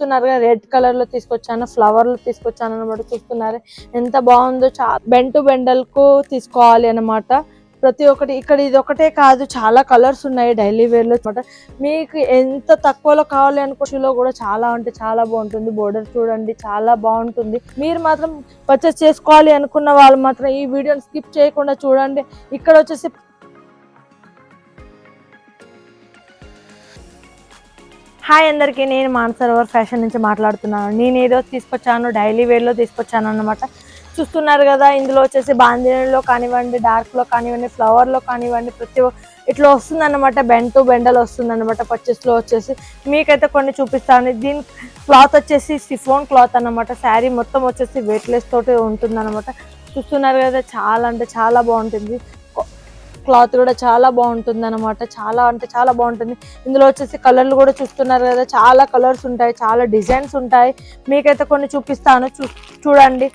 చూస్తున్నారుగా red colour లో తీసుకొచ్చాను, ఫ్లవర్ లో తీసుకొచ్చాను అనమాట. చూస్తున్నారు ఎంత బాగుందో. బెంటు బెండల్కు తీసుకోవాలి అనమాట. ప్రతి ఒక్కటి ఇక్కడ ఇది ఒకటే కాదు, చాలా కలర్స్ ఉన్నాయి డైలీ వేర్ లో అనమాట. మీకు ఎంత తక్కువలో కావాలి అనుకోలో కూడా చాలా అంటే చాలా బాగుంటుంది. బోర్డర్ చూడండి చాలా బాగుంటుంది. మీరు మాత్రం పర్చేస్ చేసుకోవాలి అనుకున్న వాళ్ళు మాత్రం ఈ వీడియోని స్కిప్ చేయకుండా చూడండి. ఇక్కడ వచ్చేసి హాయ్ అందరికీ, నేను మానసరోవర్ ఫ్యాషన్ నుంచి మాట్లాడుతున్నాను. నేను ఏదో తీసుకొచ్చాను, డైలీ వేర్లో తీసుకొచ్చాను అన్నమాట. చూస్తున్నారు కదా, ఇందులో వచ్చేసి బాందినీలో కానివ్వండి, డార్క్లో కానివ్వండి, ఫ్లవర్లో కానివ్వండి, ప్రతి ఇట్లా వస్తుంది అనమాట. బెంటు బెండలు వస్తుంది అనమాట. పర్చేస్లో వచ్చేసి మీకైతే కొన్ని చూపిస్తాను. దీని క్లాత్ వచ్చేసి సిఫోన్ క్లాత్ అనమాట. శారీ మొత్తం వచ్చేసి వెయిట్లెస్ తోటి ఉంటుంది అనమాట. చూస్తున్నారు కదా, చాలా అంటే చాలా బాగుంటుంది. క్లాత్ కూడా చాలా బాగుంటుంది అనమాట. చాలా అంటే చాలా బాగుంటుంది. ఇందులో వచ్చేసి కలర్లు కూడా చూస్తున్నారు కదా, చాలా కలర్స్ ఉంటాయి, చాలా డిజైన్స్ ఉంటాయి. మీకైతే కొన్ని చూపిస్తాను, చూడండి.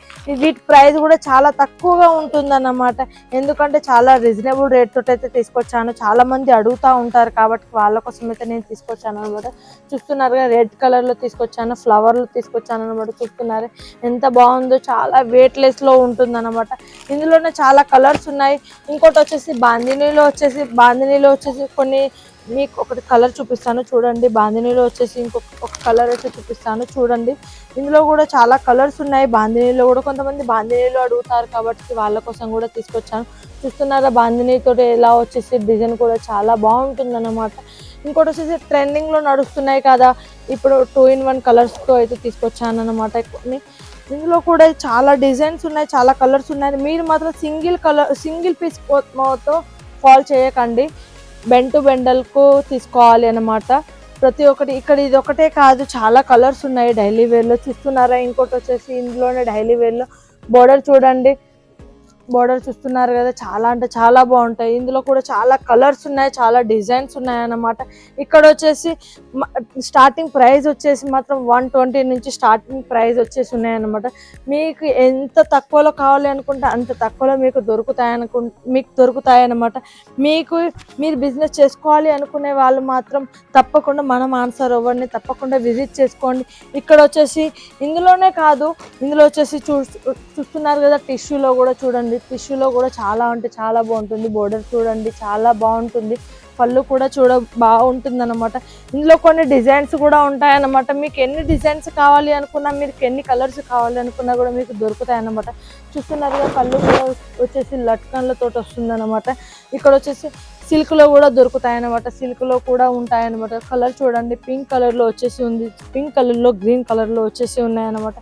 వీటి ప్రైస్ కూడా చాలా తక్కువగా ఉంటుంది అన్నమాట. ఎందుకంటే చాలా రీజనబుల్ రేట్ తోటి అయితే తీసుకొచ్చాను. చాలా మంది అడుగుతూ ఉంటారు కాబట్టి వాళ్ళ కోసం అయితే నేను తీసుకొచ్చాను అనమాట. చూస్తున్నారు కదా, రెడ్ కలర్ లో తీసుకొచ్చాను, ఫ్లవర్ లో తీసుకొచ్చాను అనమాట. చూస్తున్నారు ఎంత బాగుందో. చాలా వెయిట్ లెస్ లో ఉంటుంది అనమాట. ఇందులోనే చాలా కలర్స్ ఉన్నాయి. ఇంకోటి వచ్చేసి బాందినీలో వచ్చేసి కొన్ని మీకు ఒకటి కలర్ చూపిస్తాను చూడండి. బాందినీలో వచ్చేసి ఇంకొక కలర్ అయితే చూపిస్తాను చూడండి. ఇందులో కూడా చాలా కలర్స్ ఉన్నాయి. బాందినీలో కూడా కొంతమంది బాందినీలో అడుగుతారు కాబట్టి వాళ్ళ కోసం కూడా తీసుకొచ్చాను. చూస్తున్నారా, బాందినీతో ఎలా వచ్చేసి డిజైన్ కూడా చాలా బాగుంటుంది అన్నమాట. ఇంకోటి వచ్చేసి ట్రెండింగ్ లో నడుస్తున్నాయి కదా, ఇప్పుడు 2-in-1 కలర్స్ తో అయితే తీసుకొచ్చాను అనమాట. ఇందులో కూడా చాలా డిజైన్స్ ఉన్నాయి, చాలా కలర్స్ ఉన్నాయి. మీరు మాత్రం సింగిల్ పీస్ తో ఫాల్ చేయకండి. బెంటు బెండల్కు తీసుకోవాలి అనమాట. ప్రతి ఒక్కటి ఇక్కడ ఇది ఒకటే కాదు, చాలా కలర్స్ ఉన్నాయి డైలీ వేర్ లో. చూస్తున్నారా, ఇంకోటి వచ్చేసి ఇందులోనే డైలీ వేర్ లో బోర్డర్ చూడండి. బోర్డర్ చూస్తున్నారు కదా, చాలా అంటే చాలా బాగుంటాయి. ఇందులో కూడా చాలా కలర్స్ ఉన్నాయి, చాలా డిజైన్స్ ఉన్నాయి అన్నమాట. ఇక్కడ వచ్చేసి స్టార్టింగ్ ప్రైస్ వచ్చేసి మాత్రం 120 నుంచి స్టార్టింగ్ ప్రైస్ వచ్చేసి ఉన్నాయన్నమాట. మీకు ఎంత తక్కువలో కావాలి అనుకుంటే అంత తక్కువలో మీకు దొరుకుతాయన్నమాట. మీరు బిజినెస్ చేసుకోవాలి అనుకునే వాళ్ళు మాత్రం తప్పకుండా మన మానసరోవర్ని తప్పకుండా విజిట్ చేసుకోండి. ఇక్కడ వచ్చేసి ఇందులోనే కాదు, ఇందులో వచ్చేసి చూస్తున్నారు కదా, టిష్యూలో కూడా చూడండి. టిష్యూలో కూడా చాలా అంటే చాలా బాగుంటుంది. బోర్డర్ చూడండి చాలా బాగుంటుంది. పళ్ళు కూడా బాగుంటుంది అనమాట. ఇందులో కొన్ని డిజైన్స్ కూడా ఉంటాయన్నమాట. మీకు ఎన్ని డిజైన్స్ కావాలి అనుకున్నా, మీకు ఎన్ని కలర్స్ కావాలి అనుకున్నా కూడా మీకు దొరుకుతాయి అన్నమాట. చూస్తున్నారుగా, పళ్ళు కూడా వచ్చేసి లట్కన్లతో వస్తుంది అనమాట. ఇక్కడ వచ్చేసి సిల్క్ లో కూడా దొరుకుతాయి అనమాట. సిల్క్ లో కూడా ఉంటాయి అనమాట. కలర్ చూడండి, పింక్ కలర్ లో వచ్చేసి ఉంది, పింక్ కలర్ లో గ్రీన్ కలర్ లో వచ్చేసి ఉన్నాయి అనమాట.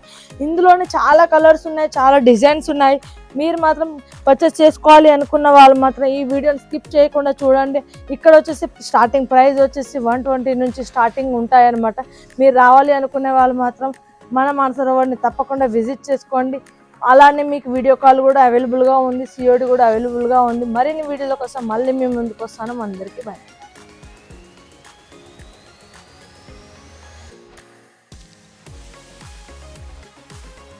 ఇందులోనే చాలా కలర్స్ ఉన్నాయి, చాలా డిజైన్స్ ఉన్నాయి. మీరు మాత్రం పర్చేస్ చేసుకోవాలి అనుకున్న వాళ్ళు మాత్రం ఈ వీడియోని స్కిప్ చేయకుండా చూడండి. ఇక్కడ వచ్చేసి స్టార్టింగ్ ప్రైస్ వచ్చేసి 120 నుంచి స్టార్టింగ్ ఉంటాయన్నమాట. మీరు రావాలి అనుకునే వాళ్ళు మాత్రం మన మానసరోవర్ని తప్పకుండా విజిట్ చేసుకోండి. అలానే మీకు వీడియో కాల్ కూడా అవైలబుల్గా ఉంది, సిఓడి కూడా అవైలబుల్గా ఉంది. మరిన్ని వీడియోల కోసం మళ్ళీ మేము ముందుకు వస్తాను. అందరికీ బాయ్.